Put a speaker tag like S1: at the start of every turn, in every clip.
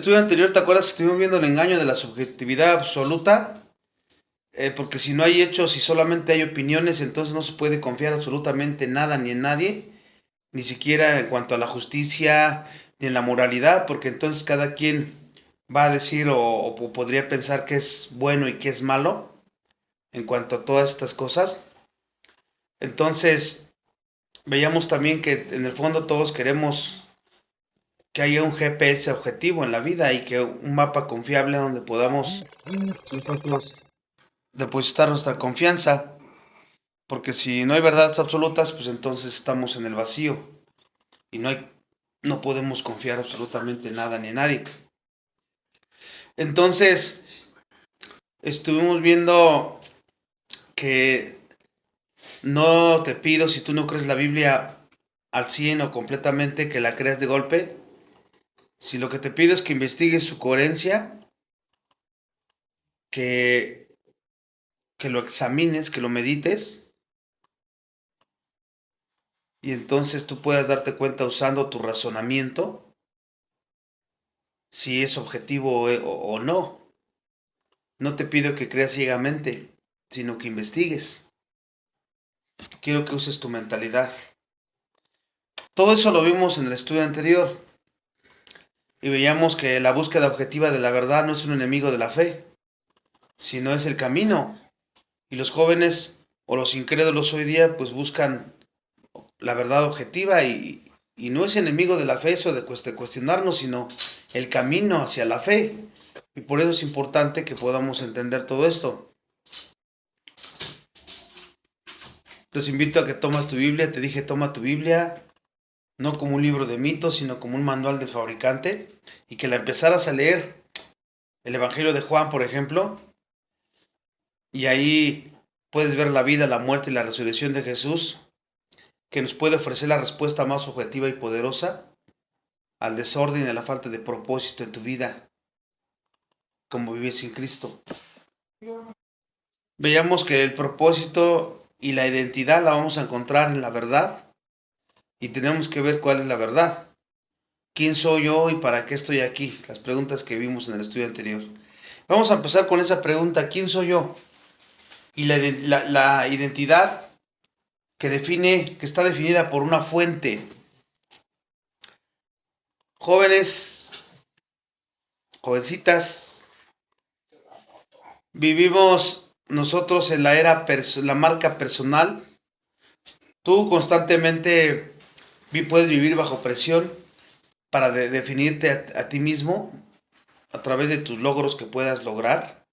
S1: estudio anterior, ¿te acuerdas que estuvimos viendo el engaño de la subjetividad absoluta? Porque si no hay hechos y solamente hay opiniones, entonces no se puede confiar absolutamente en nada ni en nadie, ni siquiera en cuanto a la justicia ni en la moralidad, porque entonces cada quien va a decir o podría pensar que es bueno y que es malo en cuanto a todas estas cosas. Entonces, veíamos también que en el fondo todos queremos que haya un GPS objetivo en la vida y que un mapa confiable donde podamos nosotros depositar nuestra confianza, porque si no hay verdades absolutas, pues entonces estamos en el vacío y no podemos confiar absolutamente en nada ni en nadie. Entonces, estuvimos viendo que no te pido, si tú no crees la Biblia al 100 o completamente, que la creas de golpe. Si lo que te pido es que investigues su coherencia, que lo examines, que lo medites, y entonces tú puedas darte cuenta usando tu razonamiento si es objetivo o no. No te pido que creas ciegamente, sino que investigues. Quiero que uses tu mentalidad. Todo eso lo vimos en el estudio anterior y veíamos que la búsqueda objetiva de la verdad no es un enemigo de la fe, sino es el camino. Y los jóvenes o los incrédulos hoy día pues buscan la verdad objetiva y no es enemigo de la fe eso de cuestionarnos, sino el camino hacia la fe. Y por eso es importante que podamos entender todo esto. Los invito a que tomes tu Biblia. Te dije, toma tu Biblia, no como un libro de mitos, sino como un manual del fabricante, y que la empezaras a leer. El Evangelio de Juan, por ejemplo, y ahí puedes ver la vida, la muerte y la resurrección de Jesús, que nos puede ofrecer la respuesta más objetiva y poderosa al desorden y a la falta de propósito en tu vida, como vivir sin Cristo. Veíamos que el propósito y la identidad la vamos a encontrar en la verdad, y tenemos que ver cuál es la verdad. ¿Quién soy yo y para qué estoy aquí? Las preguntas que vimos en el estudio anterior. Vamos a empezar con esa pregunta, ¿quién soy yo? Y la identidad que está definida por una fuente. Jóvenes, jovencitas, vivimos nosotros en la era, la marca personal. Tú constantemente puedes vivir bajo presión para definirte a ti mismo a través de tus logros que puedas lograr.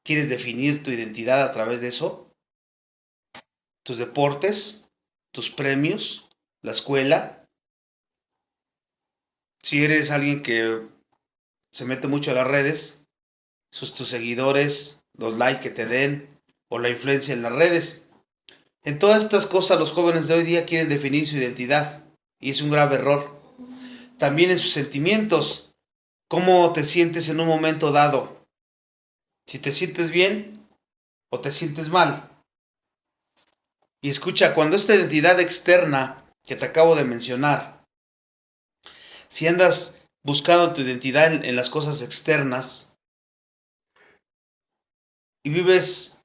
S1: ¿Quieres definir tu identidad a través de eso? Tus deportes, tus premios, la escuela. Si eres alguien que se mete mucho a las redes, tus seguidores, los likes que te den o la influencia en las redes. En todas estas cosas los jóvenes de hoy día quieren definir su identidad y es un grave error. También en sus sentimientos, cómo te sientes en un momento dado. Si te sientes bien o te sientes mal. Y escucha, cuando esta identidad externa que te acabo de mencionar, si andas buscando tu identidad en las cosas externas y vives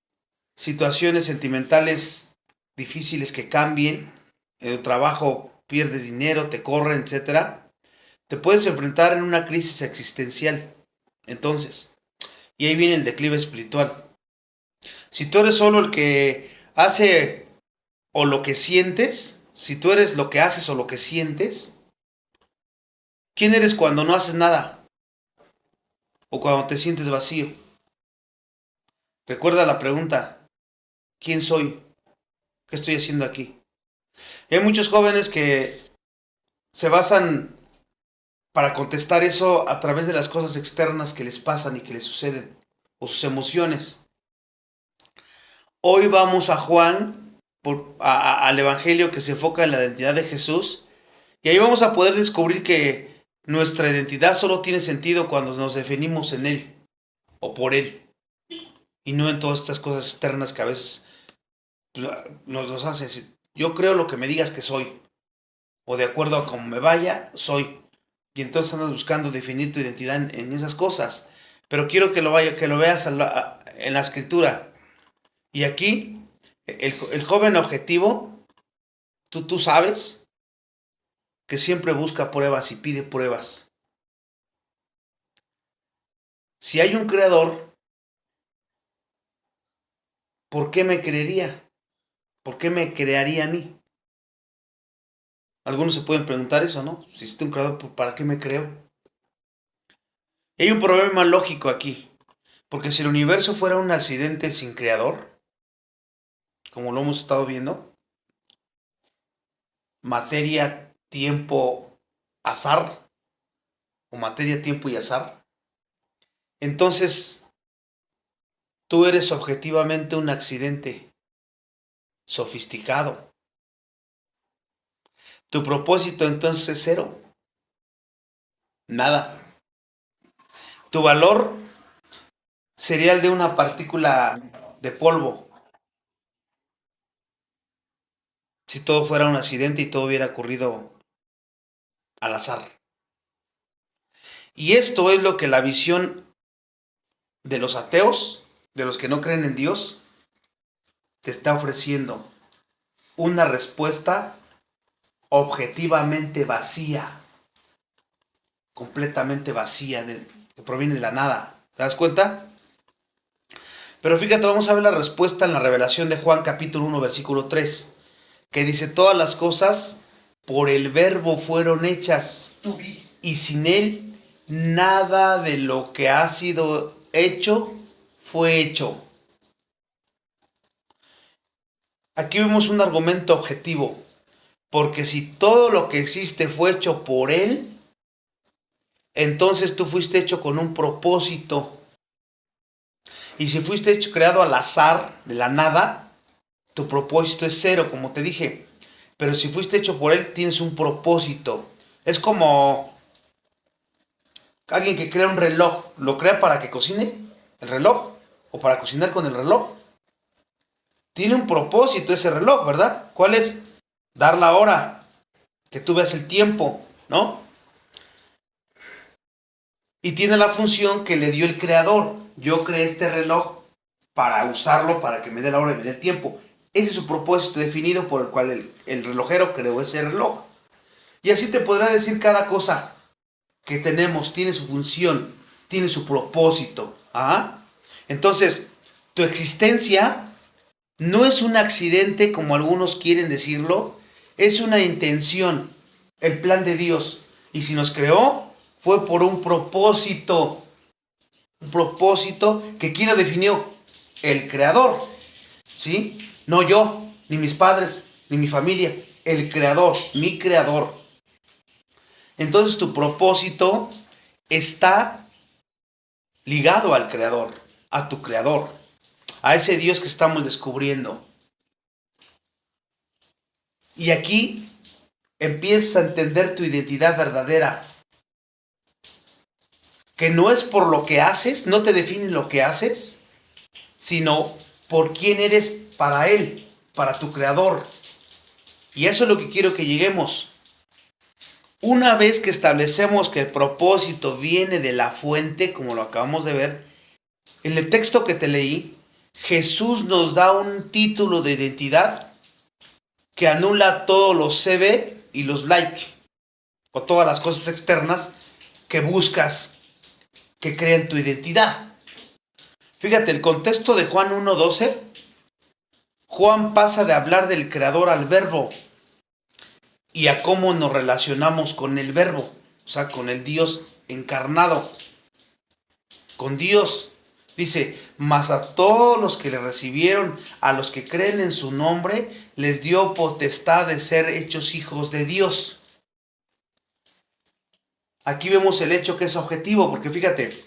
S1: situaciones sentimentales difíciles que cambien, en el trabajo pierdes dinero, te corren, etcétera, te puedes enfrentar en una crisis existencial. Entonces, y ahí viene el declive espiritual. Si tú eres solo el que hace o lo que sientes, si tú eres lo que haces o lo que sientes, ¿quién eres cuando no haces nada? O cuando te sientes vacío. Recuerda la pregunta, ¿quién soy? ¿Qué estoy haciendo aquí? Y hay muchos jóvenes que se basan para contestar eso a través de las cosas externas que les pasan y que les suceden, o sus emociones. Hoy vamos a Juan, al Evangelio que se enfoca en la identidad de Jesús, y ahí vamos a poder descubrir que nuestra identidad solo tiene sentido cuando nos definimos en Él, o por Él, y no en todas estas cosas externas que a veces pues, nos hacen. Yo creo lo que me digas que soy, o de acuerdo a cómo me vaya, soy. Y entonces andas buscando definir tu identidad en esas cosas. Pero quiero que lo veas en la escritura. Y aquí, el joven objetivo, tú sabes que siempre busca pruebas y pide pruebas. Si hay un creador, ¿por qué me creería? ¿Por qué me crearía a mí? Algunos se pueden preguntar eso, ¿no? Si existe un creador, ¿para qué me creo? Y hay un problema lógico aquí. Porque si el universo fuera un accidente sin creador, como lo hemos estado viendo, materia, tiempo, azar, o materia, tiempo y azar, entonces tú eres objetivamente un accidente sofisticado. Tu propósito entonces es cero. Nada. Tu valor sería el de una partícula de polvo. Si todo fuera un accidente y todo hubiera ocurrido al azar. Y esto es lo que la visión de los ateos, de los que no creen en Dios, te está ofreciendo. Una respuesta objetivamente vacía. Completamente vacía, que proviene de la nada. ¿Te das cuenta? Pero fíjate, vamos a ver la respuesta en la revelación de Juan capítulo 1, versículo 3, que dice, todas las cosas por el verbo fueron hechas, y sin él nada de lo que ha sido hecho fue hecho. Aquí vemos un argumento objetivo, porque si todo lo que existe fue hecho por él, entonces tú fuiste hecho con un propósito. Y si fuiste hecho, creado al azar, de la nada, tu propósito es cero, como te dije. Pero si fuiste hecho por él, tienes un propósito. Es como alguien que crea un reloj. ¿Lo crea para que cocine el reloj? ¿O para cocinar con el reloj? Tiene un propósito ese reloj, ¿verdad? ¿Cuál es? Dar la hora. Que tú veas el tiempo, ¿no? Y tiene la función que le dio el creador. Yo creé este reloj para usarlo, para que me dé la hora y me dé el tiempo. Ese es su propósito definido por el cual el relojero creó ese reloj. Y así te podrá decir cada cosa que tenemos, tiene su función, tiene su propósito. ¿Ah? Entonces, tu existencia no es un accidente como algunos quieren decirlo, es una intención, el plan de Dios. Y si nos creó, fue por un propósito que ¿quién lo definió? El creador, ¿sí? No yo, ni mis padres, ni mi familia, el creador, mi creador. Entonces tu propósito está ligado al creador, a tu creador, a ese Dios que estamos descubriendo. Y aquí empiezas a entender tu identidad verdadera, que no es por lo que haces, no te define lo que haces, sino por quién eres para Él, para tu creador. Y eso es lo que quiero que lleguemos. Una vez que establecemos que el propósito viene de la fuente, como lo acabamos de ver, en el texto que te leí, Jesús nos da un título de identidad que anula todos los CV y los like, o todas las cosas externas que buscas que creen tu identidad. Fíjate, el contexto de Juan 1:12, Juan pasa de hablar del creador al verbo y a cómo nos relacionamos con el verbo, o sea, con el Dios encarnado, con Dios. Dice, mas a todos los que le recibieron, a los que creen en su nombre, les dio potestad de ser hechos hijos de Dios. Aquí vemos el hecho que es objetivo, porque fíjate,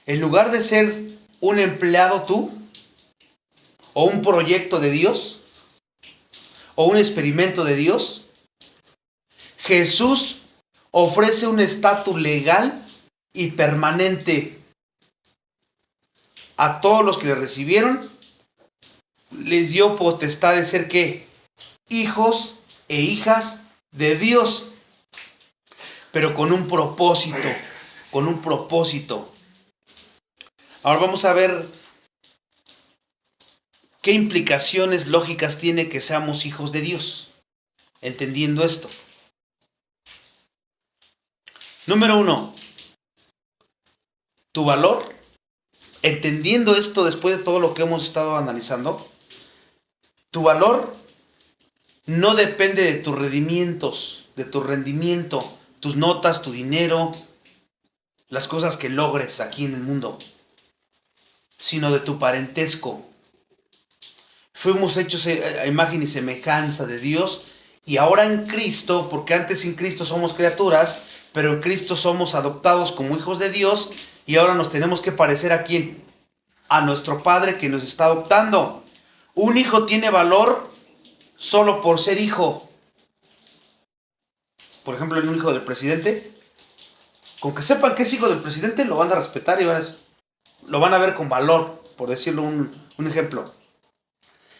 S1: en lugar de ser un empleado tú, o un proyecto de Dios, o un experimento de Dios, Jesús ofrece un estatus legal y permanente a todos los que le recibieron. Les dio potestad de ser ¿qué? Hijos e hijas de Dios. pero con un propósito, con un propósito. Ahora vamos a ver qué implicaciones lógicas tiene que seamos hijos de Dios, entendiendo esto. Número 1, tu valor, entendiendo esto después de todo lo que hemos estado analizando, tu valor no depende de tus rendimientos, de tu rendimiento, tus notas, tu dinero, las cosas que logres aquí en el mundo, sino de tu parentesco. Fuimos hechos a imagen y semejanza de Dios, y ahora en Cristo, porque antes sin Cristo somos criaturas, pero en Cristo somos adoptados como hijos de Dios, y ahora nos tenemos que parecer ¿a quién? A nuestro Padre que nos está adoptando. Un hijo tiene valor solo por ser hijo. Por ejemplo, un hijo del presidente, con que sepan que es hijo del presidente, lo van a respetar y lo van a ver con valor, por decirlo un ejemplo.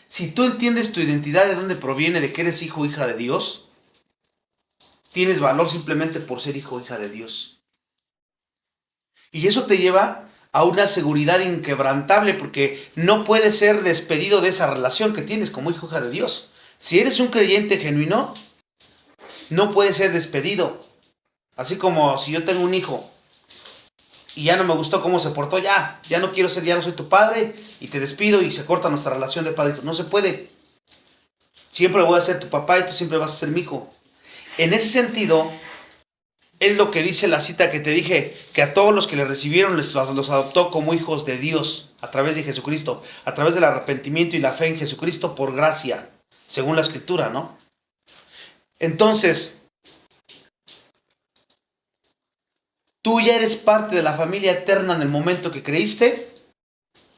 S1: Si tú entiendes tu identidad, de dónde proviene, de que eres hijo o hija de Dios, tienes valor simplemente por ser hijo o hija de Dios. Y eso te lleva a una seguridad inquebrantable, porque no puedes ser despedido de esa relación que tienes como hijo o hija de Dios. Si eres un creyente genuino, no puedes ser despedido. Así como si yo tengo un hijo y ya no me gustó cómo se portó, ya no quiero ser, ya no soy tu padre, y te despido y se corta nuestra relación de padre y hijo. No se puede. Siempre voy a ser tu papá y tú siempre vas a ser mi hijo. En ese sentido, es lo que dice la cita que te dije, que a todos los que le recibieron los adoptó como hijos de Dios a través de Jesucristo, a través del arrepentimiento y la fe en Jesucristo por gracia, según la Escritura, ¿no? Entonces, tú ya eres parte de la familia eterna en el momento que creíste,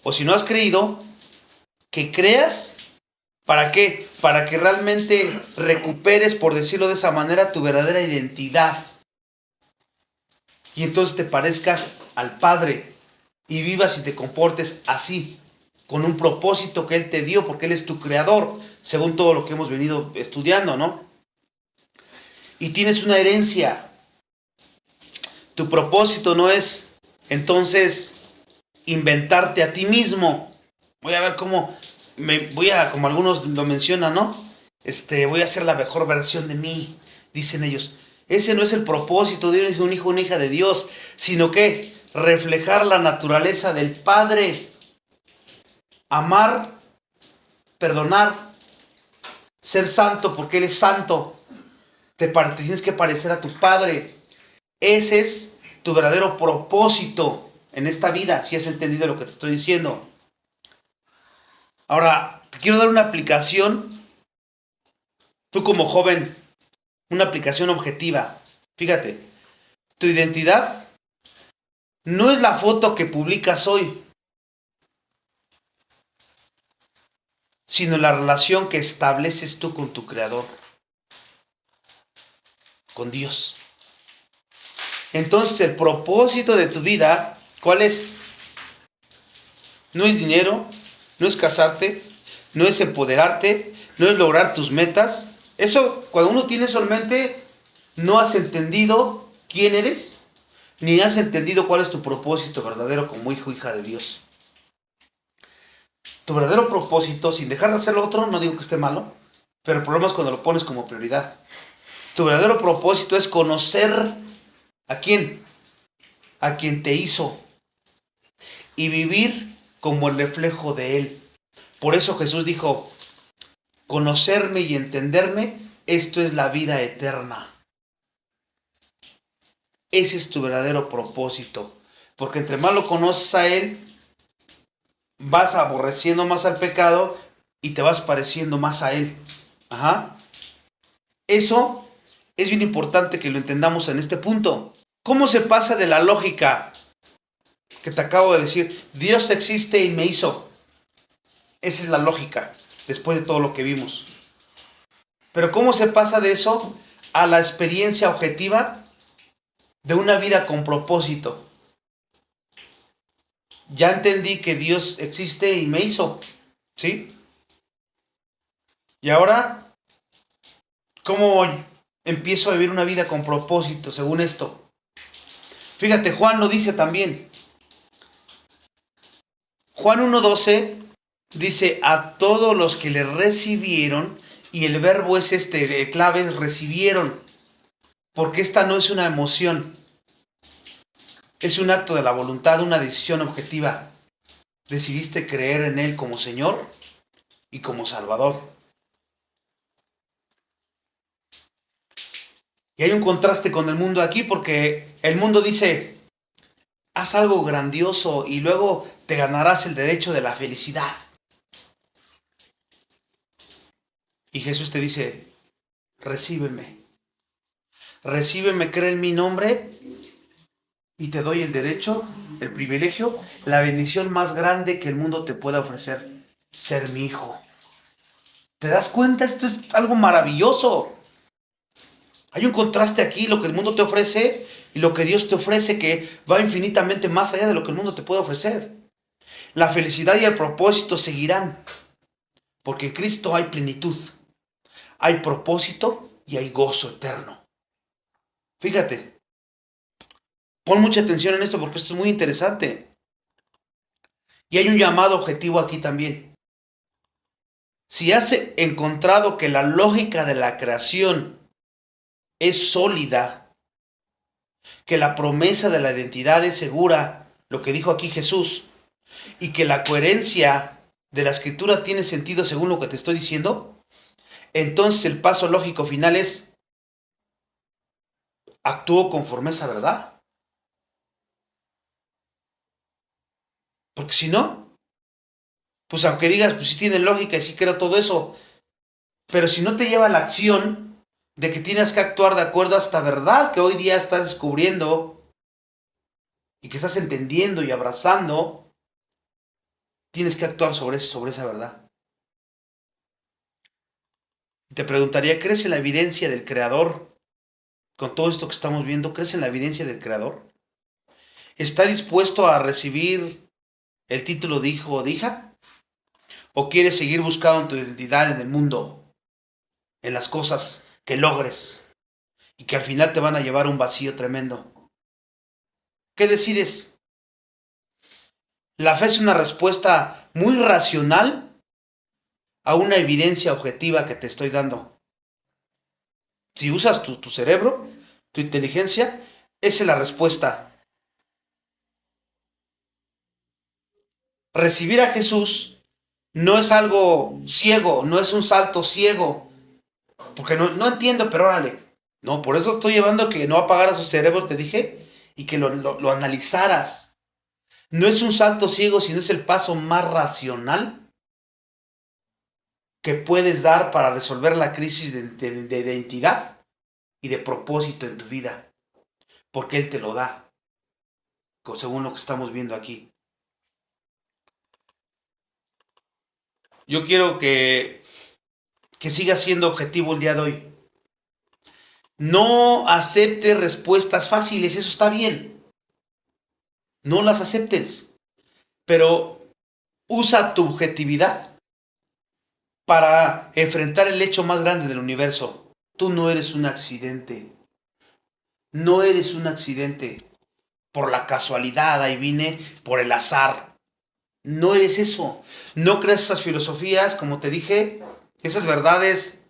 S1: o si no has creído, que creas. ¿Para qué? Para que realmente recuperes, por decirlo de esa manera, tu verdadera identidad. Y entonces te parezcas al Padre y vivas y te comportes así, con un propósito que Él te dio, porque Él es tu creador, según todo lo que hemos venido estudiando, ¿no? Y tienes una herencia. Tu propósito no es, entonces, inventarte a ti mismo. Voy a ver cómo, como algunos lo mencionan, ¿no? Voy a hacer la mejor versión de mí, dicen ellos. Ese no es el propósito de un hijo o una hija de Dios, sino que reflejar la naturaleza del Padre. Amar, perdonar, ser santo porque Él es santo. Te tienes que parecer a tu Padre. Ese es tu verdadero propósito en esta vida, si has entendido lo que te estoy diciendo. Ahora, te quiero dar una aplicación, tú como joven, una aplicación objetiva. Fíjate, tu identidad no es la foto que publicas hoy, sino la relación que estableces tú con tu Creador, con Dios. Entonces, el propósito de tu vida, ¿cuál es? No es dinero, no es casarte, no es empoderarte, no es lograr tus metas. Eso, cuando uno tiene eso en mente, no has entendido quién eres, ni has entendido cuál es tu propósito verdadero como hijo o hija de Dios. Tu verdadero propósito, sin dejar de hacer lo otro, no digo que esté malo, pero el problema es cuando lo pones como prioridad. Tu verdadero propósito es conocer ¿a quién? A quien te hizo, y vivir como el reflejo de Él. Por eso Jesús dijo, conocerme y entenderme, esto es la vida eterna. Ese es tu verdadero propósito, porque entre más lo conoces a Él, vas aborreciendo más al pecado y te vas pareciendo más a Él. Eso es bien importante que lo entendamos en este punto. ¿Cómo se pasa de la lógica que te acabo de decir? Dios existe y me hizo. Esa es la lógica, después de todo lo que vimos. Pero ¿cómo se pasa de eso a la experiencia objetiva de una vida con propósito? Ya entendí que Dios existe y me hizo, ¿sí? Y ahora, ¿cómo empiezo a vivir una vida con propósito, según esto. Fíjate, Juan lo dice también. Juan 1:12 dice, a todos los que le recibieron, y el verbo es el clave es recibieron, porque esta no es una emoción, es un acto de la voluntad, una decisión objetiva. Decidiste creer en Él como Señor y como Salvador. Y hay un contraste con el mundo aquí, porque el mundo dice, haz algo grandioso y luego te ganarás el derecho de la felicidad. Y Jesús te dice, recíbeme. Recíbeme, cree en mi nombre y te doy el derecho, el privilegio, la bendición más grande que el mundo te pueda ofrecer, ser mi hijo. ¿Te das cuenta? Esto es algo maravilloso. Hay un contraste aquí, lo que el mundo te ofrece y lo que Dios te ofrece, que va infinitamente más allá de lo que el mundo te puede ofrecer. La felicidad y el propósito seguirán, porque en Cristo hay plenitud, hay propósito y hay gozo eterno. Fíjate, pon mucha atención en esto porque esto es muy interesante. Y hay un llamado objetivo aquí también. Si has encontrado que la lógica de la creación es sólida, que la promesa de la identidad es segura, lo que dijo aquí Jesús, y que la coherencia de la escritura tiene sentido según lo que te estoy diciendo, entonces el paso lógico final es, ¿actúo conforme a esa verdad? Porque si no, pues aunque digas, pues sí tiene lógica y sí creo todo eso, pero si no te lleva a la acción de que tienes que actuar de acuerdo a esta verdad que hoy día estás descubriendo y que estás entendiendo y abrazando, tienes que actuar sobre esa verdad. Te preguntaría, ¿crees en la evidencia del Creador? Con todo esto que estamos viendo, ¿crees en la evidencia del Creador? ¿Está dispuesto a recibir el título de hijo o de hija? ¿O quieres seguir buscando tu identidad en el mundo, en las cosas que logres y que al final te van a llevar a un vacío tremendo? ¿Qué decides? La fe es una respuesta muy racional a una evidencia objetiva que te estoy dando. Si usas tu cerebro, tu inteligencia, esa es la respuesta. Recibir a Jesús no es algo ciego, no es un salto ciego, porque no entiendo, pero órale. No, por eso estoy llevando que no apagaras tu cerebro, te dije, y que lo analizaras. No es un salto ciego, sino es el paso más racional que puedes dar para resolver la crisis de identidad y de propósito en tu vida, porque Él te lo da, según lo que estamos viendo aquí. Yo quiero que siga siendo objetivo el día de hoy. No aceptes respuestas fáciles, eso está bien. No las aceptes, pero usa tu objetividad para enfrentar el hecho más grande del universo. Tú no eres un accidente. No eres un accidente por la casualidad, ahí vine, por el azar. No eres eso. No creas esas filosofías, como te dije, esas verdades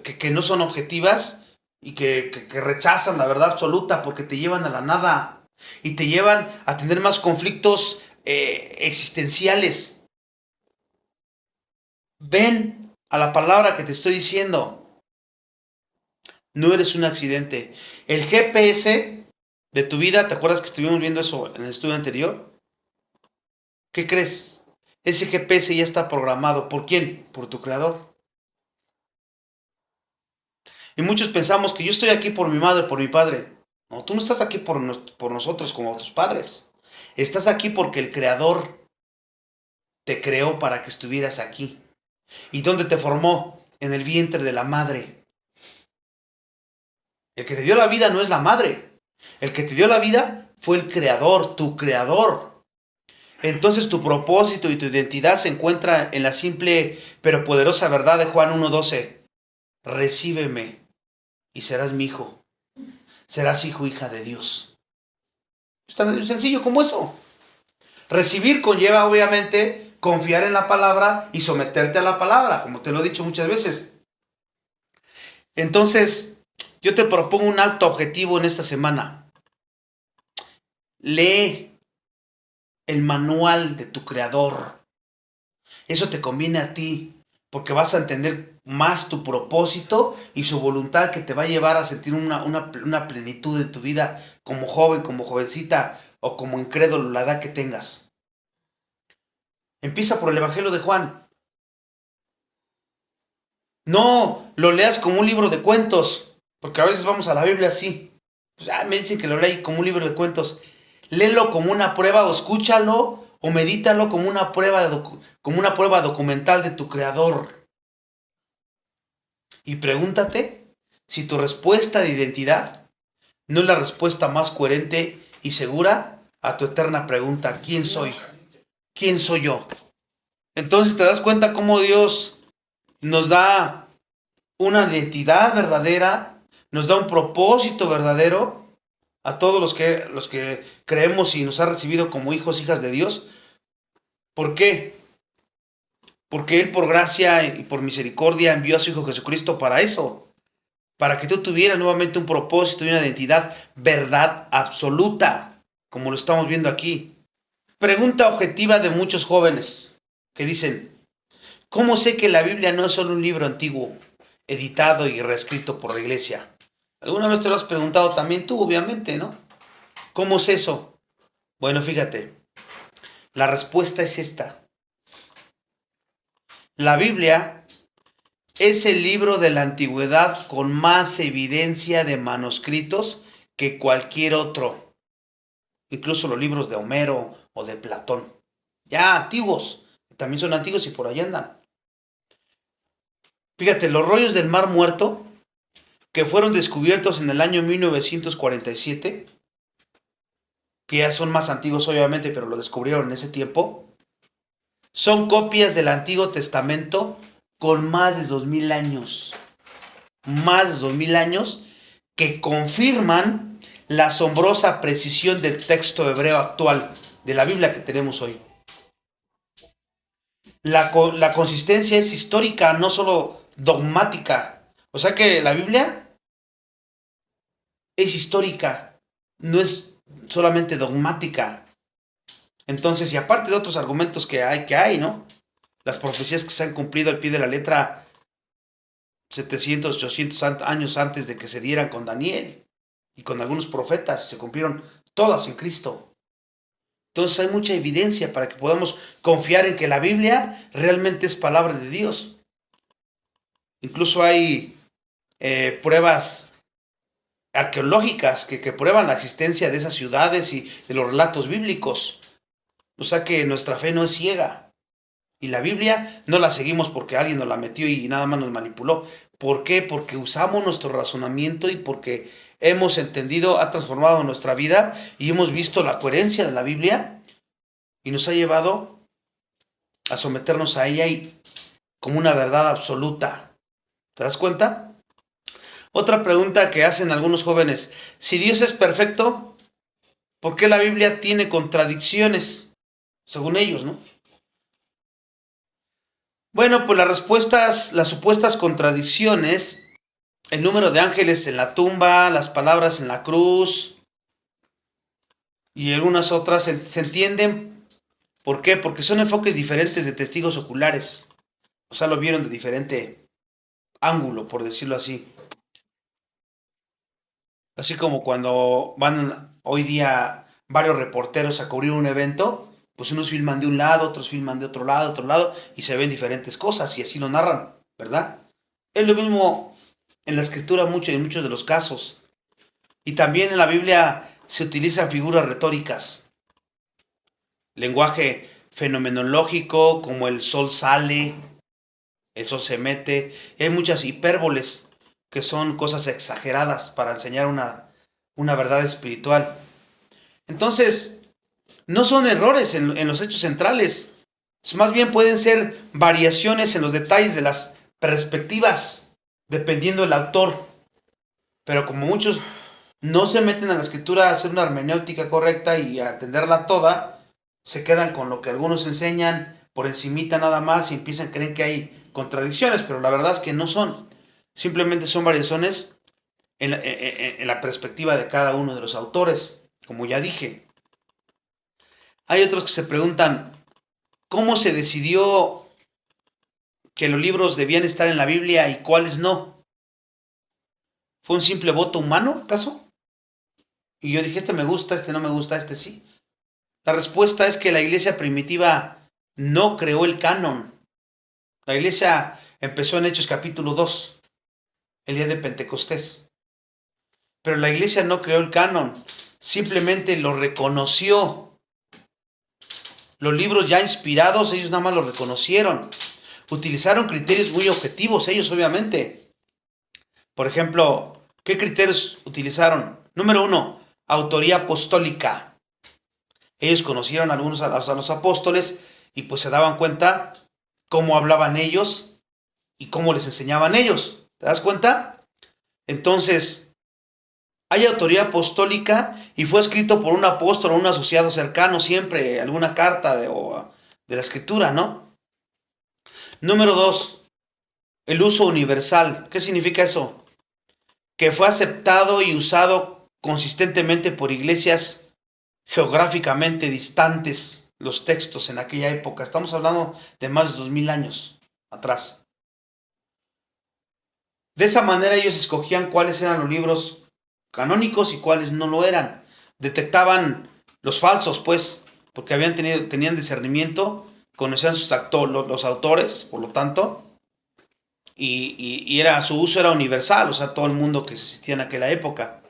S1: que no son objetivas y que rechazan la verdad absoluta porque te llevan a la nada y te llevan a tener más conflictos existenciales. Ven a la palabra que te estoy diciendo. No eres un accidente. El GPS de tu vida, ¿te acuerdas que estuvimos viendo eso en el estudio anterior? ¿Qué crees? Ese GPS ya está programado. ¿Por quién? Por tu creador. Y muchos pensamos que yo estoy aquí por mi madre, por mi padre. No, tú no estás aquí por nosotros como tus padres. Estás aquí porque el creador te creó para que estuvieras aquí. ¿Y dónde te formó? En el vientre de la madre. El que te dio la vida no es la madre. El que te dio la vida fue el creador, tu creador. Entonces tu propósito y tu identidad se encuentra en la simple pero poderosa verdad de Juan 1:12. Recíbeme. y serás mi hijo. Serás hijo, hija de Dios. Es tan sencillo como eso. Recibir conlleva, obviamente, confiar en la palabra y someterte a la palabra, como te lo he dicho muchas veces. Entonces, yo te propongo un alto objetivo en esta semana. Lee el manual de tu Creador. Eso te conviene a ti, porque vas a entender más tu propósito y su voluntad, que te va a llevar a sentir una plenitud en tu vida como joven, como jovencita o como incrédulo, la edad que tengas. Empieza por el Evangelio de Juan. No lo leas como un libro de cuentos, porque a veces vamos a la Biblia así. Pues, me dicen que lo leí como un libro de cuentos. Léelo como una prueba, o escúchalo o medítalo como una prueba documental de tu Creador. Y pregúntate si tu respuesta de identidad no es la respuesta más coherente y segura a tu eterna pregunta: ¿quién soy? ¿Quién soy yo? Entonces te das cuenta cómo Dios nos da una identidad verdadera, nos da un propósito verdadero a todos los que creemos y nos ha recibido como hijos, hijas de Dios. ¿Por qué? Porque Él, por gracia y por misericordia, envió a su Hijo Jesucristo para eso, para que tú tuvieras nuevamente un propósito y una identidad, verdad absoluta, como lo estamos viendo aquí. Pregunta objetiva de muchos jóvenes que dicen: ¿cómo sé que la Biblia no es solo un libro antiguo, editado y reescrito por la iglesia? ¿Alguna vez te lo has preguntado también tú, obviamente, no? ¿Cómo es eso? Bueno, fíjate, la respuesta es esta. La Biblia es el libro de la antigüedad con más evidencia de manuscritos que cualquier otro. Incluso los libros de Homero o de Platón. Ya antiguos, también son antiguos y por ahí andan. Fíjate, los rollos del Mar Muerto, que fueron descubiertos en el año 1947, que ya son más antiguos obviamente, pero lo descubrieron en ese tiempo, son copias del Antiguo Testamento con más de 2000 años. Más de 2000 años que confirman la asombrosa precisión del texto hebreo actual de la Biblia que tenemos hoy. La consistencia es histórica, no solo dogmática. O sea que la Biblia es histórica, no es solamente dogmática. Entonces, y aparte de otros argumentos que hay, ¿no? Las profecías que se han cumplido al pie de la letra 700, 800 años antes de que se dieran con Daniel y con algunos profetas, se cumplieron todas en Cristo. Entonces hay mucha evidencia para que podamos confiar en que la Biblia realmente es palabra de Dios. Incluso hay pruebas arqueológicas que prueban la existencia de esas ciudades y de los relatos bíblicos. O sea que nuestra fe no es ciega. Y la Biblia no la seguimos porque alguien nos la metió y nada más nos manipuló. ¿Por qué? Porque usamos nuestro razonamiento y porque hemos entendido, ha transformado nuestra vida y hemos visto la coherencia de la Biblia y nos ha llevado a someternos a ella y como una verdad absoluta. ¿Te das cuenta? Otra pregunta que hacen algunos jóvenes: si Dios es perfecto, ¿por qué la Biblia tiene contradicciones? Según ellos, ¿no? Bueno, pues las supuestas contradicciones, el número de ángeles en la tumba, las palabras en la cruz y algunas otras se entienden. ¿Por qué? Porque son enfoques diferentes de testigos oculares. O sea, lo vieron de diferente ángulo, por decirlo así. Así como cuando van hoy día varios reporteros a cubrir un evento, pues unos filman de un lado, otros filman de otro lado, y se ven diferentes cosas y así lo narran, ¿verdad? Es lo mismo en la escritura en muchos de los casos. Y también en la Biblia se utilizan figuras retóricas. Lenguaje fenomenológico, como el sol sale, el sol se mete. Y hay muchas hipérboles que son cosas exageradas para enseñar una verdad espiritual. Entonces, no son errores en los hechos centrales, más bien pueden ser variaciones en los detalles de las perspectivas, dependiendo del autor. Pero como muchos no se meten a la escritura a hacer una hermenéutica correcta y a atenderla toda, se quedan con lo que algunos enseñan por encimita nada más y empiezan a creer que hay contradicciones, pero la verdad es que no son. Simplemente son variaciones en la perspectiva de cada uno de los autores, como ya dije. Hay otros que se preguntan, ¿cómo se decidió que los libros debían estar en la Biblia y cuáles no? ¿Fue un simple voto humano, acaso? Y yo dije, este me gusta, este no me gusta, este sí. La respuesta es que la iglesia primitiva no creó el canon. La iglesia empezó en Hechos capítulo 2, el día de Pentecostés. Pero la iglesia no creó el canon, simplemente lo reconoció. Los libros ya inspirados, ellos nada más lo reconocieron. Utilizaron criterios muy objetivos, ellos obviamente. Por ejemplo, ¿qué criterios utilizaron? Número 1, autoría apostólica. Ellos conocieron a los apóstoles y pues se daban cuenta cómo hablaban ellos y cómo les enseñaban ellos. ¿Te das cuenta? Entonces, hay autoría apostólica y fue escrito por un apóstol o un asociado cercano siempre, alguna carta de la escritura, ¿no? Número 2, el uso universal. ¿Qué significa eso? Que fue aceptado y usado consistentemente por iglesias geográficamente distantes los textos en aquella época. Estamos hablando de más de 2000 años atrás. De esa manera ellos escogían cuáles eran los libros canónicos y cuáles no lo eran. Detectaban los falsos, pues, porque tenían discernimiento, conocían los autores, por lo tanto, y su uso era universal, o sea, todo el mundo que existía en aquella época.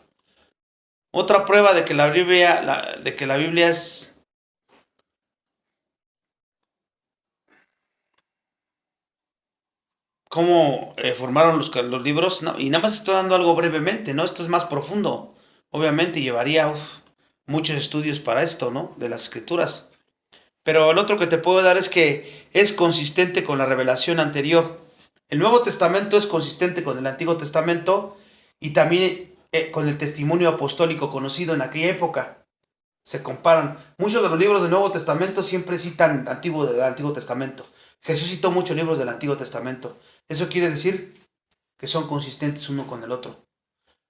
S1: Otra prueba de que la Biblia es cómo formaron los libros, no, y nada más estoy dando algo brevemente, ¿no? Esto es más profundo. Obviamente llevaría muchos estudios para esto, ¿no? De las escrituras. Pero el otro que te puedo dar es que es consistente con la revelación anterior. El Nuevo Testamento es consistente con el Antiguo Testamento y también con el testimonio apostólico conocido en aquella época. Se comparan. Muchos de los libros del Nuevo Testamento siempre citan del Antiguo Testamento. Jesús citó muchos libros del Antiguo Testamento. Eso quiere decir que son consistentes uno con el otro.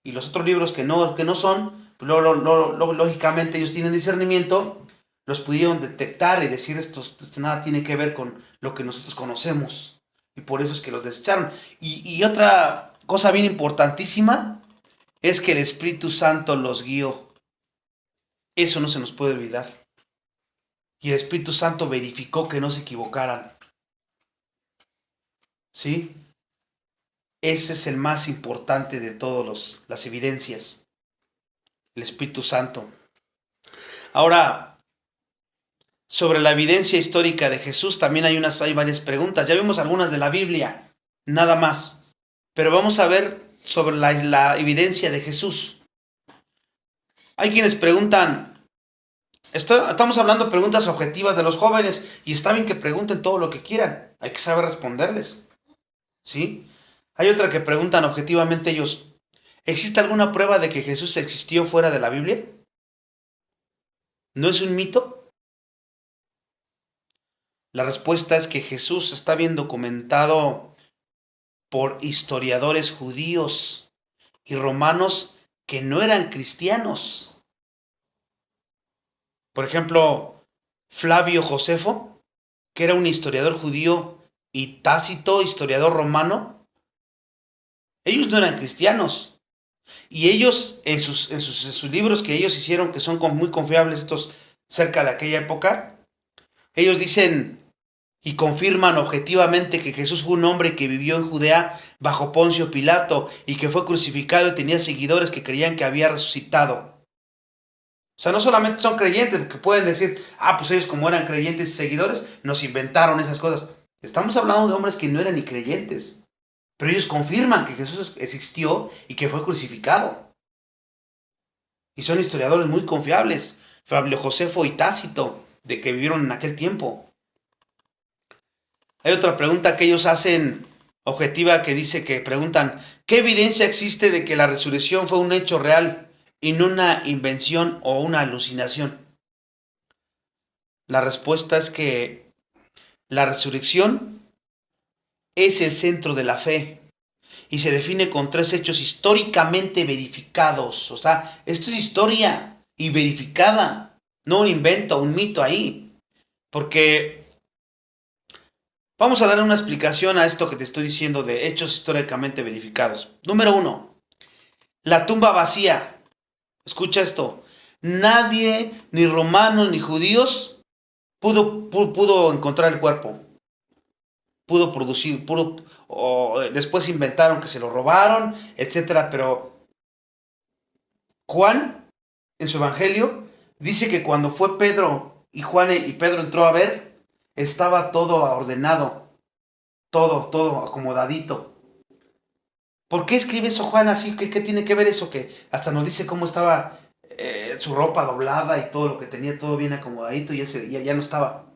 S1: Y los otros libros que no son, lógicamente ellos tienen discernimiento, los pudieron detectar y decir esto nada tiene que ver con lo que nosotros conocemos. Y por eso es que los desecharon. Y otra cosa bien importantísima es que el Espíritu Santo los guió. Eso no se nos puede olvidar. Y el Espíritu Santo verificó que no se equivocaran. ¿Sí? Ese es el más importante de todas las evidencias. El Espíritu Santo. Ahora, sobre la evidencia histórica de Jesús también hay varias preguntas. Ya vimos algunas de la Biblia, nada más. Pero vamos a ver sobre la evidencia de Jesús. Hay quienes preguntan, estamos hablando de preguntas objetivas de los jóvenes y está bien que pregunten todo lo que quieran. Hay que saber responderles. ¿Sí? Hay otra que preguntan objetivamente ellos, ¿existe alguna prueba de que Jesús existió fuera de la Biblia? ¿No es un mito? La respuesta es que Jesús está bien documentado por historiadores judíos y romanos que no eran cristianos. Por ejemplo, Flavio Josefo, que era un historiador judío, y Tácito, historiador romano, ellos no eran cristianos. Y ellos, en sus libros que ellos hicieron, que son muy confiables, estos cerca de aquella época, ellos dicen y confirman objetivamente que Jesús fue un hombre que vivió en Judea bajo Poncio Pilato y que fue crucificado y tenía seguidores que creían que había resucitado. O sea, no solamente son creyentes, porque pueden decir, pues ellos como eran creyentes y seguidores, nos inventaron esas cosas. Estamos hablando de hombres que no eran ni creyentes, pero ellos confirman que Jesús existió y que fue crucificado. Y son historiadores muy confiables, Flavio Josefo y Tácito, de que vivieron en aquel tiempo. Hay otra pregunta que ellos hacen objetiva que dice que preguntan, ¿qué evidencia existe de que la resurrección fue un hecho real y no una invención o una alucinación? La respuesta es que la resurrección es el centro de la fe y se define con 3 hechos históricamente verificados. O sea, esto es historia y verificada, no un invento, un mito ahí. Porque vamos a darle una explicación a esto que te estoy diciendo de hechos históricamente verificados. Número 1, la tumba vacía. Escucha esto. Nadie, ni romanos ni judíos, pudo encontrar el cuerpo. Pudo producir, después inventaron que se lo robaron, etcétera. Pero Juan, en su evangelio, dice que cuando fue Pedro y Pedro entró a ver, estaba todo ordenado, todo acomodadito. ¿Por qué escribe eso Juan así? ¿Qué tiene que ver eso? Que hasta nos dice cómo estaba su ropa doblada y todo lo que tenía, todo bien acomodadito y ya no estaba.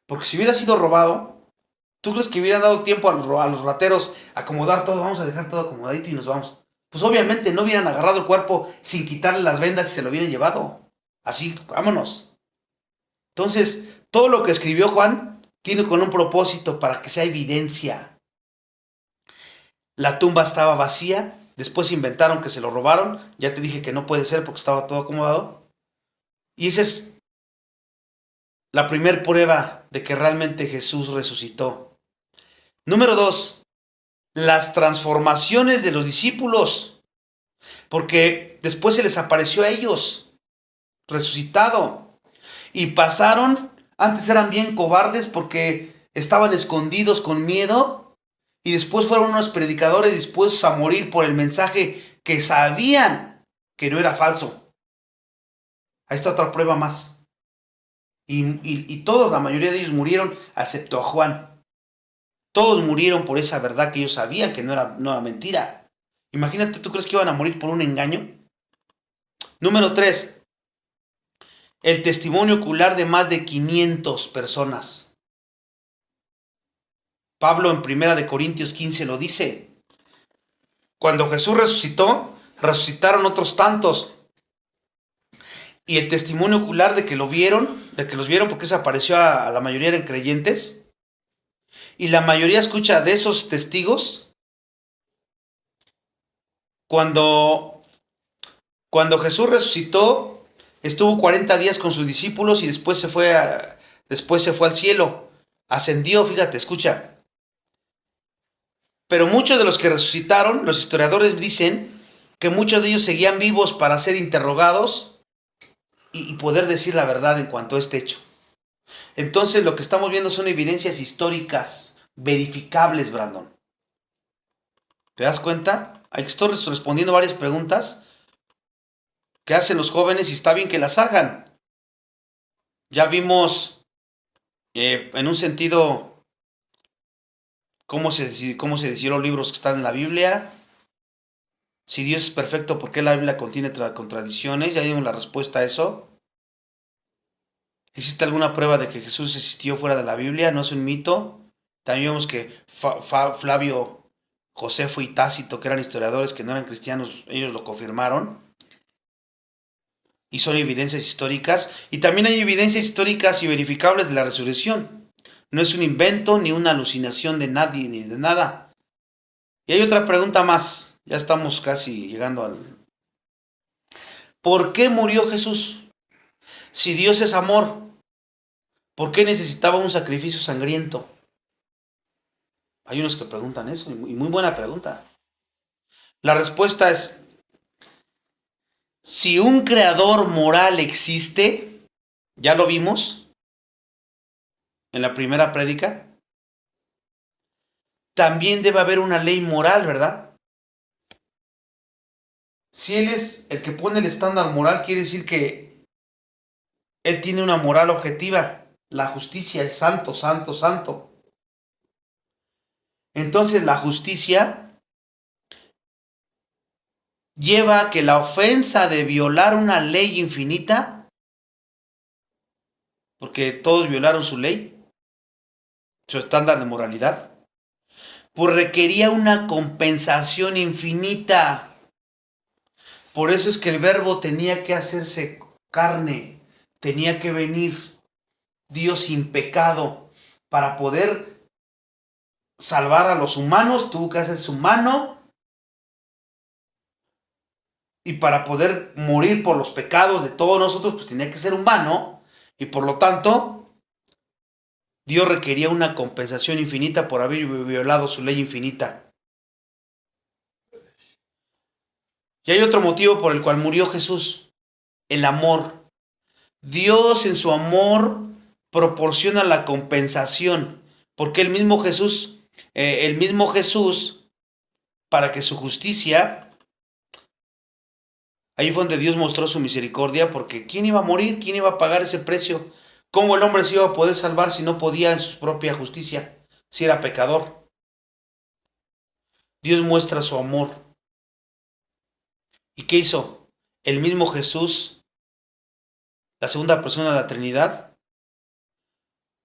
S1: Porque si hubiera sido robado, ¿tú crees que hubieran dado tiempo a los rateros a acomodar todo? Vamos a dejar todo acomodadito y nos vamos. Pues obviamente no hubieran agarrado el cuerpo sin quitarle las vendas y se lo hubieran llevado. Así, vámonos. Entonces, todo lo que escribió Juan tiene con un propósito para que sea evidencia. La tumba estaba vacía, después inventaron que se lo robaron, ya te dije que no puede ser porque estaba todo acomodado. Y esa es la primera prueba de que realmente Jesús resucitó. Número 2, las transformaciones de los discípulos, porque después se les apareció a ellos, resucitado, y pasaron, antes eran bien cobardes porque estaban escondidos con miedo, y después fueron unos predicadores dispuestos a morir por el mensaje que sabían que no era falso. Ahí está otra prueba más. Y todos, la mayoría de ellos murieron, excepto a Juan. Todos murieron por esa verdad que ellos sabían que no era mentira. Imagínate, ¿tú crees que iban a morir por un engaño? Número 3. El testimonio ocular de más de 500 personas. Pablo en 1 Corintios 15 lo dice. Cuando Jesús resucitó, resucitaron otros tantos. Y el testimonio ocular de que los vieron porque se apareció a la mayoría eran creyentes. Y la mayoría escucha de esos testigos. Cuando Jesús resucitó, estuvo 40 días con sus discípulos y después se fue al cielo. Ascendió, fíjate, escucha. Pero muchos de los que resucitaron, los historiadores dicen que muchos de ellos seguían vivos para ser interrogados y poder decir la verdad en cuanto a este hecho. Entonces lo que estamos viendo son evidencias históricas, verificables, Brandon. ¿Te das cuenta? Aquí estoy respondiendo varias preguntas que hacen los jóvenes y está bien que las hagan. Ya vimos en un sentido cómo se decidieron los libros que están en la Biblia. Si Dios es perfecto, ¿por qué la Biblia contiene contradicciones? Ya dimos la respuesta a eso. ¿Existe alguna prueba de que Jesús existió fuera de la Biblia? ¿No es un mito? También vemos que Flavio, Josefo y Tácito, que eran historiadores que no eran cristianos, ellos lo confirmaron. Y son evidencias históricas. Y también hay evidencias históricas y verificables de la resurrección. No es un invento ni una alucinación de nadie ni de nada. Y hay otra pregunta más. Ya estamos casi llegando al... ¿Por qué murió Jesús? Si Dios es amor, ¿por qué necesitaba un sacrificio sangriento? Hay unos que preguntan eso, y muy buena pregunta. La respuesta es, si un creador moral existe, ya lo vimos en la primera prédica, también debe haber una ley moral, ¿verdad? Si Él es el que pone el estándar moral, quiere decir que Él tiene una moral objetiva. La justicia es santo, santo, santo. Entonces la justicia lleva a que la ofensa de violar una ley infinita, porque todos violaron su ley, su estándar de moralidad, pues requería una compensación infinita. Por eso es que el Verbo tenía que hacerse carne, tenía que venir Dios sin pecado para poder salvar a los humanos, tuvo que hacerse humano, y para poder morir por los pecados de todos nosotros, pues tenía que ser humano, y por lo tanto, Dios requería una compensación infinita por haber violado su ley infinita. Y hay otro motivo por el cual murió Jesús: el amor. Dios en su amor proporciona la compensación, porque el mismo Jesús, para que su justicia, ahí fue donde Dios mostró su misericordia, porque ¿quién iba a morir? ¿Quién iba a pagar ese precio? ¿Cómo el hombre se iba a poder salvar si no podía en su propia justicia, si era pecador? Dios muestra su amor. ¿Y qué hizo? El mismo Jesús, la segunda persona de la Trinidad,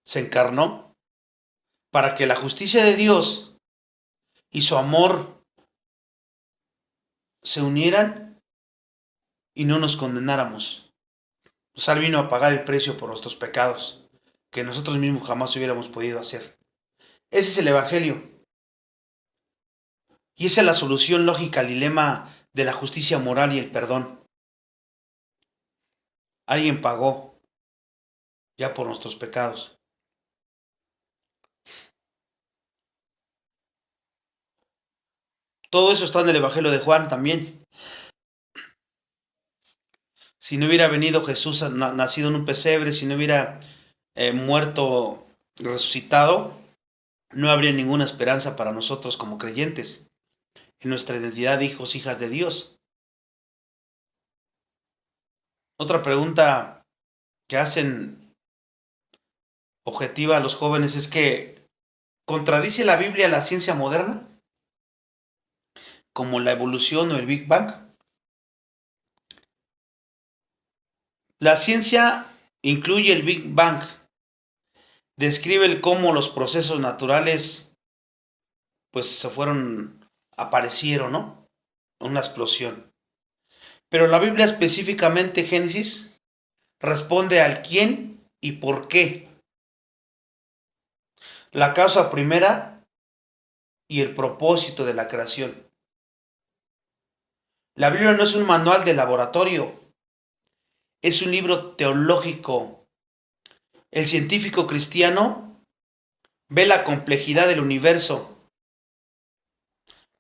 S1: se encarnó para que la justicia de Dios y su amor se unieran y no nos condenáramos. O sea, Él vino a pagar el precio por nuestros pecados, que nosotros mismos jamás hubiéramos podido hacer. Ese es el Evangelio. Y esa es la solución lógica al dilema de la justicia moral y el perdón. Alguien pagó ya por nuestros pecados. Todo eso está en el Evangelio de Juan también. Si no hubiera venido Jesús nacido en un pesebre, si no hubiera muerto, resucitado, no habría ninguna esperanza para nosotros como creyentes en nuestra identidad de hijos, hijas de Dios. Otra pregunta que hacen objetiva a los jóvenes es que ¿contradice la Biblia la ciencia moderna? Como la evolución o el Big Bang. La ciencia incluye el Big Bang, describe cómo los procesos naturales pues aparecieron, ¿no? Una explosión. Pero la Biblia, específicamente Génesis, responde al quién y por qué. La causa primera y el propósito de la creación. La Biblia no es un manual de laboratorio, es un libro teológico. El científico cristiano ve la complejidad del universo,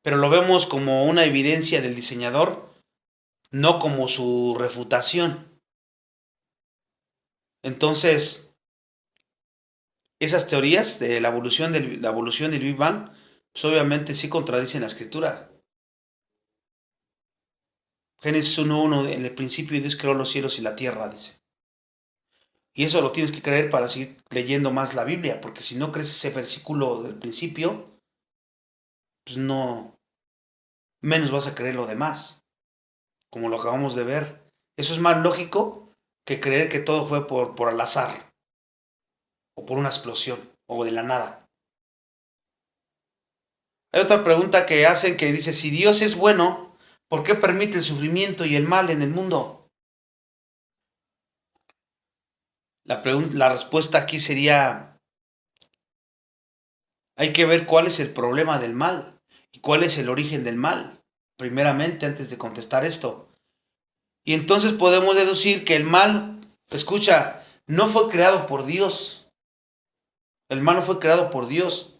S1: pero lo vemos como una evidencia del diseñador, no como su refutación. Entonces, esas teorías de la evolución del Big Bang, pues obviamente sí contradicen la escritura. Génesis 1:1, en el principio Dios creó los cielos y la tierra, dice. Y eso lo tienes que creer para seguir leyendo más la Biblia, porque si no crees ese versículo del principio, pues no, menos vas a creer lo demás, como lo acabamos de ver. Eso es más lógico que creer que todo fue por al azar, o por una explosión, o de la nada. Hay otra pregunta que hacen que dice, si Dios es bueno, ¿por qué permite el sufrimiento y el mal en el mundo? La respuesta aquí sería, hay que ver cuál es el problema del mal y cuál es el origen del mal, primeramente, antes de contestar esto. Y entonces podemos deducir que el mal, escucha, no fue creado por Dios. El mal no fue creado por Dios.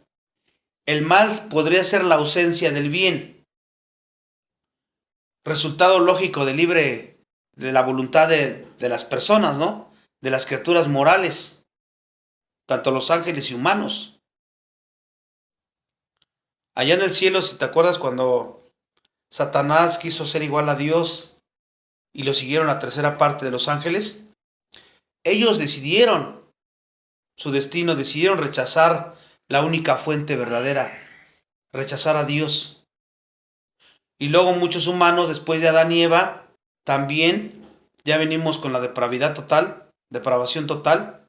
S1: El mal podría ser la ausencia del bien, resultado lógico de la voluntad de las personas, ¿no? De las criaturas morales, tanto los ángeles y humanos. Allá en el cielo, si te acuerdas cuando Satanás quiso ser igual a Dios y lo siguieron la tercera parte de los ángeles, ellos decidieron su destino, decidieron rechazar la única fuente verdadera, rechazar a Dios. Y luego muchos humanos, después de Adán y Eva, también ya venimos con la depravación total.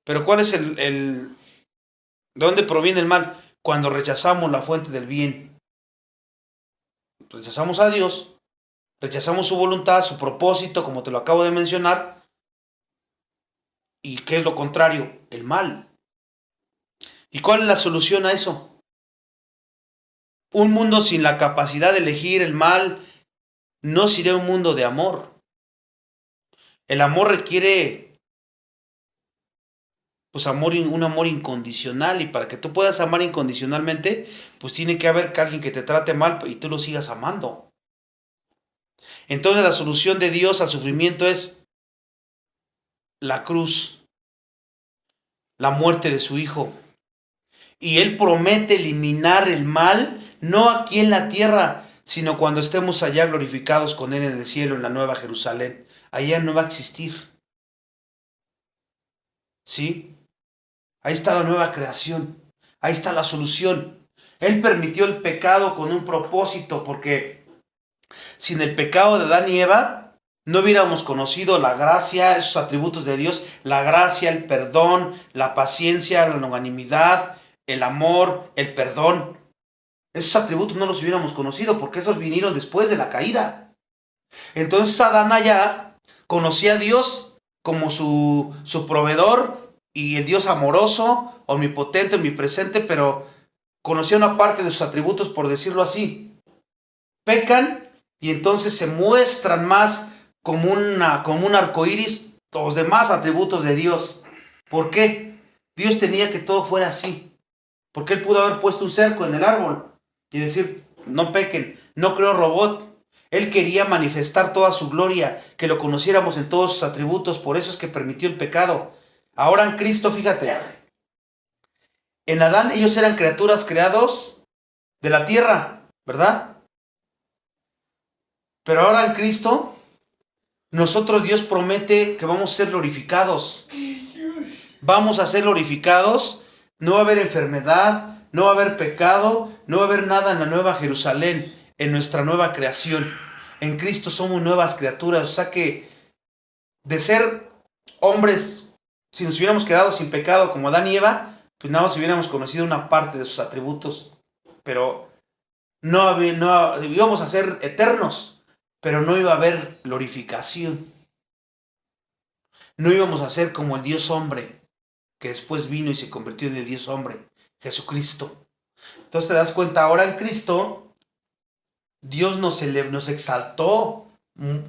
S1: Pero ¿cuál es ¿de dónde proviene el mal? cuando rechazamos la fuente del bien. Rechazamos a Dios, rechazamos su voluntad, su propósito, como te lo acabo de mencionar. ¿Y qué es lo contrario? El mal. ¿Y cuál es la solución a eso? Un mundo sin la capacidad de elegir el mal no sería un mundo de amor. El amor requiere, pues, un amor incondicional, y para que tú puedas amar incondicionalmente, pues tiene que haber alguien que te trate mal y tú lo sigas amando. Entonces la solución de Dios al sufrimiento es la cruz, la muerte de su Hijo. Y Él promete eliminar el mal, no aquí en la tierra, sino cuando estemos allá glorificados con Él en el cielo, en la nueva Jerusalén. Allá no va a existir. ¿Sí? Ahí está la nueva creación. Ahí está la solución. Él permitió el pecado con un propósito, porque sin el pecado de Adán y Eva, no hubiéramos conocido la gracia, esos atributos de Dios, la gracia, el perdón, la paciencia, la longanimidad, el amor, el perdón. Esos atributos no los hubiéramos conocido, porque esos vinieron después de la caída. Entonces Adán allá conocía a Dios como su proveedor y el Dios amoroso, omnipotente, omnipresente, pero conocía una parte de sus atributos, por decirlo así. Pecan y entonces se muestran más como un arco iris los demás atributos de Dios. ¿Por qué? Dios tenía que todo fuera así. Porque Él pudo haber puesto un cerco en el árbol y decir, no pequen, no creó robot. Él quería manifestar toda su gloria, que lo conociéramos en todos sus atributos, por eso es que permitió el pecado. Ahora en Cristo, fíjate, en Adán ellos eran criaturas creados de la tierra, ¿verdad? Pero ahora en Cristo, nosotros, Dios promete que vamos a ser glorificados. Vamos a ser glorificados, no va a haber enfermedad, no va a haber pecado, no va a haber nada en la nueva Jerusalén, en nuestra nueva creación. En Cristo somos nuevas criaturas, o sea que de ser hombres, si nos hubiéramos quedado sin pecado como Adán y Eva, pues nada más hubiéramos conocido una parte de sus atributos, pero íbamos a ser eternos, pero no iba a haber glorificación. No íbamos a ser como el Dios hombre, que después vino y se convirtió en el Dios hombre, Jesucristo. Entonces te das cuenta, ahora en Cristo, Dios nos exaltó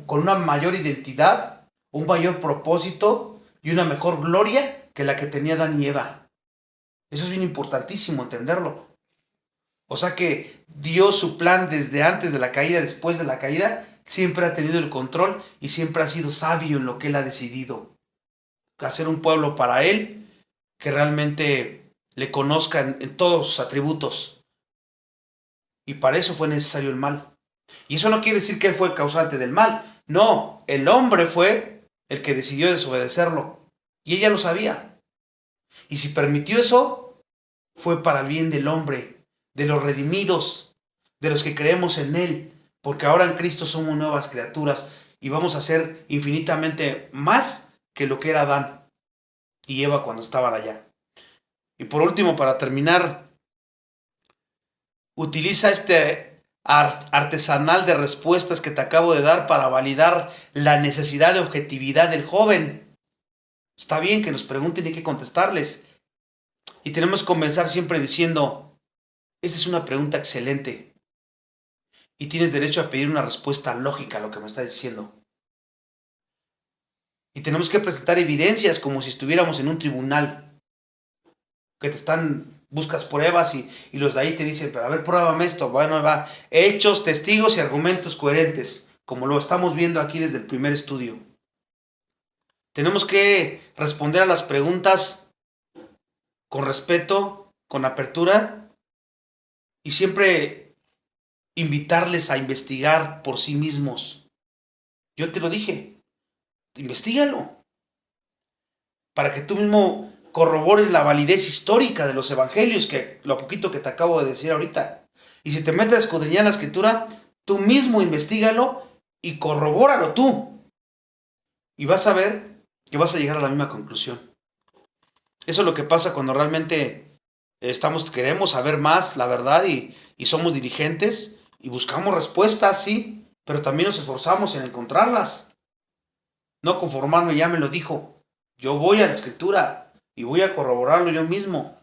S1: con una mayor identidad, un mayor propósito y una mejor gloria que la que tenía Adán y Eva. Eso es bien importantísimo entenderlo. O sea que Dios, su plan desde antes de la caída, después de la caída, siempre ha tenido el control y siempre ha sido sabio en lo que Él ha decidido. Hacer un pueblo para Él que realmente le conozcan en todos sus atributos. Y para eso fue necesario el mal. Y eso no quiere decir que Él fue el causante del mal. No, el hombre fue el que decidió desobedecerlo. Y ella lo sabía. Y si permitió eso, fue para el bien del hombre, de los redimidos, de los que creemos en Él. Porque ahora en Cristo somos nuevas criaturas y vamos a ser infinitamente más que lo que era Adán y Eva cuando estaban allá. Y por último, para terminar, utiliza este artesanal de respuestas que te acabo de dar para validar la necesidad de objetividad del joven. Está bien que nos pregunten y hay que contestarles. Y tenemos que comenzar siempre diciendo, esta es una pregunta excelente. Y tienes derecho a pedir una respuesta lógica a lo que me estás diciendo. Y tenemos que presentar evidencias como si estuviéramos en un tribunal. Que buscas pruebas y los de ahí te dicen, pero a ver, pruébame esto. Bueno, va, hechos, testigos y argumentos coherentes, como lo estamos viendo aquí desde el primer estudio. Tenemos que responder a las preguntas con respeto, con apertura y siempre invitarles a investigar por sí mismos. Yo te lo dije, investígalo, para que tú mismo corrobores la validez histórica de los evangelios, que lo poquito que te acabo de decir ahorita. Y si te metes a escudriñar la escritura, tú mismo investígalo y corrobóralo tú. Y vas a ver que vas a llegar a la misma conclusión. Eso es lo que pasa cuando realmente Queremos saber más, la verdad, y somos dirigentes y buscamos respuestas, sí, pero también nos esforzamos en encontrarlas. No conformarme, ya me lo dijo. Yo voy a la escritura y voy a corroborarlo yo mismo.